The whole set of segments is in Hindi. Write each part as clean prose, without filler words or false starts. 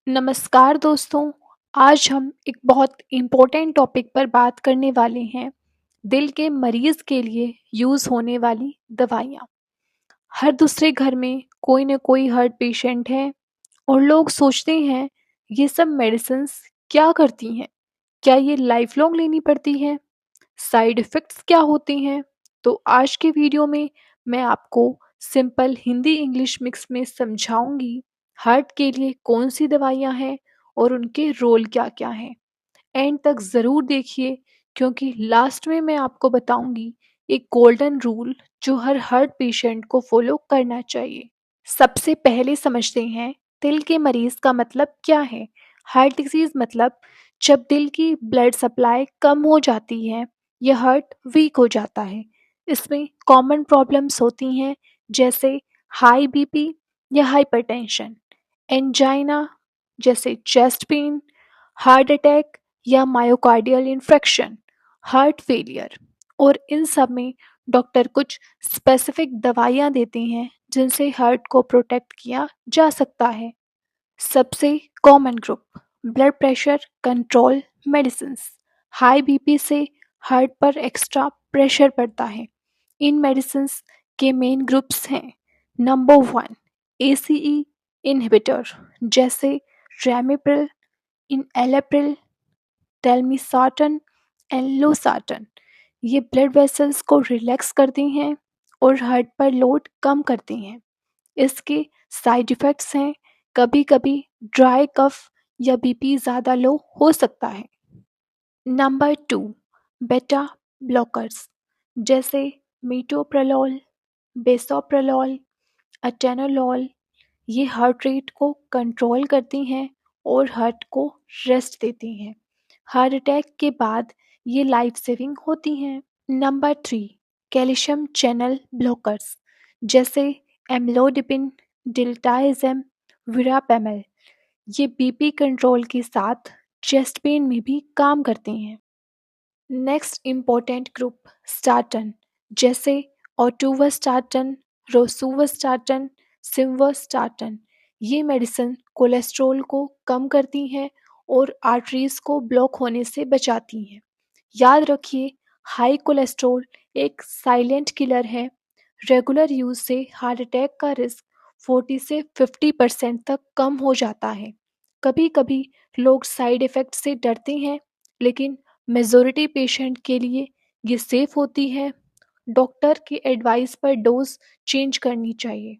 नमस्कार दोस्तों। आज हम एक बहुत इम्पोर्टेंट टॉपिक पर बात करने वाले हैं। दिल के मरीज के लिए यूज़ होने वाली दवाइयाँ। हर दूसरे घर में कोई न कोई हार्ट पेशेंट है और लोग सोचते हैं ये सब मेडिसिन्स क्या करती हैं? क्या ये लाइफ लॉन्ग लेनी पड़ती हैं? साइड इफ़ेक्ट्स क्या होते हैं? तो आज के वीडियो में मैं आपको सिंपल हिंदी इंग्लिश मिक्स में समझाऊंगी हार्ट के लिए कौन सी दवाइयाँ हैं और उनके रोल क्या-क्या हैं। एंड तक ज़रूर देखिए क्योंकि लास्ट में मैं आपको बताऊंगी एक गोल्डन रूल जो हर हार्ट पेशेंट को फॉलो करना चाहिए। सबसे पहले समझते हैं दिल के मरीज का मतलब क्या है। हार्ट डिजीज मतलब जब दिल की ब्लड सप्लाई कम हो जाती है या हार्ट वीक हो जाता है। इसमें कॉमन प्रॉब्लम्स होती हैं जैसे हाई बीपी या हाइपरटेंशन, एंजाइना जैसे चेस्ट पेन, हार्ट अटैक या मायोकार्डियल इन्फेक्शन, हार्ट फेलियर। और इन सब में डॉक्टर कुछ स्पेसिफिक दवाइयाँ देते हैं जिनसे हार्ट को प्रोटेक्ट किया जा सकता है। सबसे common group blood pressure control medicines. High BP से हार्ट पर एक्स्ट्रा प्रेशर पड़ता है। इन मेडिसिन्स के मेन ग्रुप्स हैं। नंबर 1 एसीई इनहिबिटर जैसे रेमिप्रिल, एलेप्रिल, टेलमिसार्टन एंड लोसार्टन। ये ब्लड वेसल्स को रिलैक्स करती हैं और हार्ट पर लोड कम करती हैं। इसके साइड इफ़ेक्ट्स हैं कभी-कभी ड्राई कफ या बीपी ज़्यादा लो हो सकता है। नंबर 2 बेटा ब्लॉकर्स जैसे मीटोप्रेलोल, बेसोप्रेलोल, अटेनोलोल। ये हार्ट रेट को कंट्रोल करती हैं और हार्ट को रेस्ट देती हैं। हार्ट अटैक के बाद ये लाइफ सेविंग होती हैं। नंबर 3 कैल्शियम चैनल ब्लॉकर्स जैसे एम्लोडिपिन, डिल्टाइज़ेम, विरापेमल। ये बीपी कंट्रोल के साथ चेस्ट पेन में भी काम करते हैं। नेक्स्ट इम्पोर्टेंट ग्रुप स्टार्टन जैसे ऑटुवास्टाटन, रोसुवास्टाटन, सिम्वास्टाटन। ये मेडिसिन कोलेस्ट्रॉल को कम करती हैं और आर्टरीज को ब्लॉक होने से बचाती हैं। याद रखिए हाई कोलेस्ट्रॉल एक साइलेंट किलर है। रेगुलर यूज से हार्ट अटैक का रिस्क 40 से 50% तक कम हो जाता है। कभी कभी लोग साइड इफ़ेक्ट से डरते हैं लेकिन मेजॉरिटी पेशेंट के लिए ये सेफ होती है। डॉक्टर की एडवाइस पर डोज चेंज करनी चाहिए।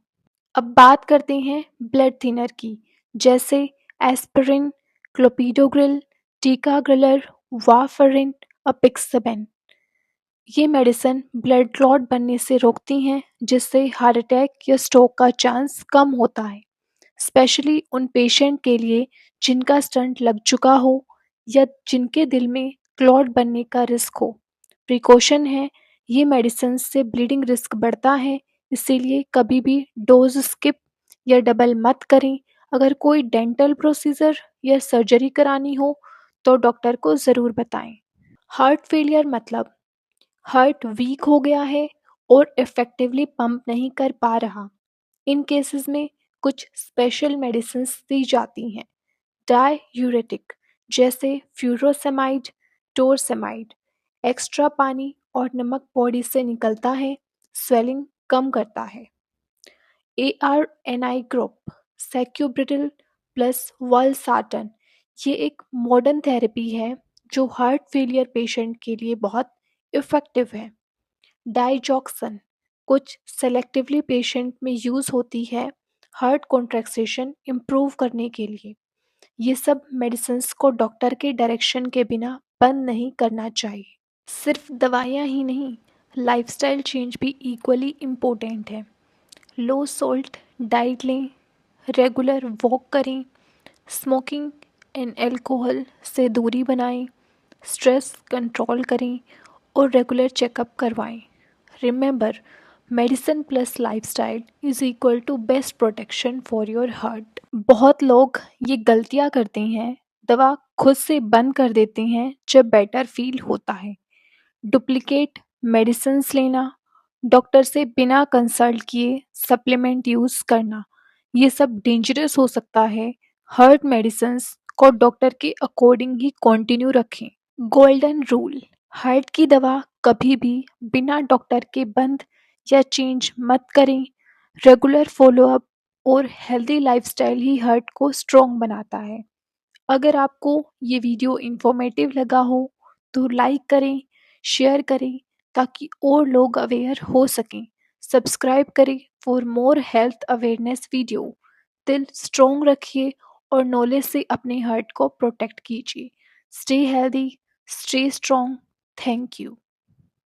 अब बात करते हैं ब्लड थिनर की जैसे एस्पिरिन, क्लोपिडोग्रिल, टिकाग्रिलर, वाफरिन, अपिक्सबेन। ये मेडिसिन ब्लड क्लॉट बनने से रोकती हैं जिससे हार्ट अटैक या स्ट्रोक का चांस कम होता है। स्पेशली उन पेशेंट के लिए जिनका स्टंट लग चुका हो या जिनके दिल में क्लॉट बनने का रिस्क हो। प्रिकॉशन है ये मेडिसिन से ब्लीडिंग रिस्क बढ़ता है, इसीलिए कभी भी डोज स्किप या डबल मत करें। अगर कोई डेंटल प्रोसीजर या सर्जरी करानी हो तो डॉक्टर को ज़रूर बताएं। हार्ट फेलियर मतलब हार्ट वीक हो गया है और इफेक्टिवली पंप नहीं कर पा रहा। इन केसेस में कुछ स्पेशल मेडिसिन्स दी जाती हैं। डाययूरेटिक जैसे फ्यूरोसेमाइड, टोरसेमाइड। एक्स्ट्रा पानी और नमक बॉडी से निकलता है, स्वेलिंग कम करता है। ARNI group sacubitril plus valsartan. ये एक मॉडर्न थेरेपी है जो हार्ट फेलियर पेशेंट के लिए बहुत इफ़ेक्टिव है। डाइजॉक्सन कुछ सेलेक्टिवली पेशेंट में यूज़ होती है हार्ट कॉन्ट्रैक्शन इम्प्रूव करने के लिए। ये सब मेडिसिन्स को डॉक्टर के डायरेक्शन के बिना बंद नहीं करना चाहिए। सिर्फ दवाइयाँ ही नहीं, लाइफस्टाइल चेंज भी इक्वली इम्पोर्टेंट है। लो सॉल्ट डाइट लें, रेगुलर वॉक करें, स्मोकिंग एंड अल्कोहल से दूरी बनाएं, स्ट्रेस कंट्रोल करें और रेगुलर चेकअप करवाएं। Remember, medicine plus lifestyle is equal to best protection for your heart. बहुत लोग ये गलतियाँ करते हैं, दवा खुद से बंद कर देते हैं जब बेटर फील होता है। डुप्लीकेट मेडिसिन्स लेना, डॉक्टर से बिना कंसल्ट किए सप्लीमेंट यूज़ करना, ये सब डेंजरस हो सकता है हार्ट मेडिसिन्स को डॉक्टर के अकॉर्डिंग ही कंटिन्यू रखें। गोल्डन रूल, हार्ट की दवा कभी भी बिना डॉक्टर के बंद या चेंज मत करें। रेगुलर फॉलोअप और हेल्दी लाइफस्टाइल ही हार्ट को स्ट्रॉन्ग बनाता है। अगर आपको ये वीडियो इन्फॉर्मेटिव लगा हो तो लाइक करें, शेयर करें ताकि और लोग अवेयर हो सकें। सब्सक्राइब करें for more health awareness video. दिल स्ट्रॉन्ग रखिए और नॉलेज से अपने हार्ट को प्रोटेक्ट कीजिए। Stay healthy, stay strong. Thank you.